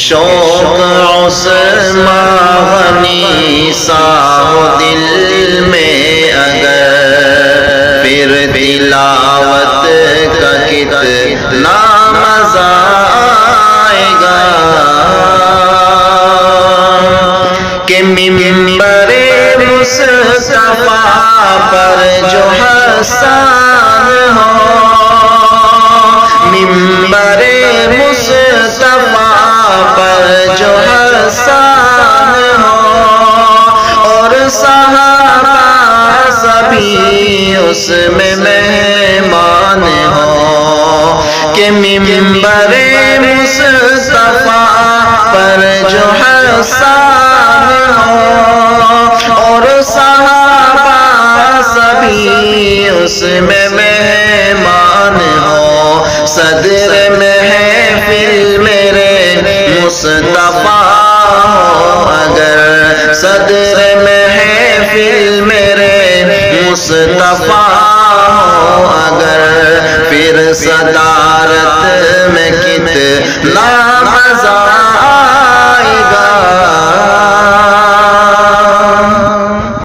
شوق عثمان غنی سا ہو دل میں اگر، پھر تلاوت کا کتنا مزہ آئے گا کہ منبر مصطفیٰ پر جو حسان ہو، منبر مصطفیٰ پر جو حسان ہو، اور صحابہ سبھی اس میں مہمان ہو، کہ منبر مصطفیٰ پر جو حسان ہو، اور صحابہ سبھی اس میں مہمان ہو، صدر محفل میرے مصطفیٰ ہو اگر، صدر محفل میرے مصطفیٰ ہو اگر، پھر صدا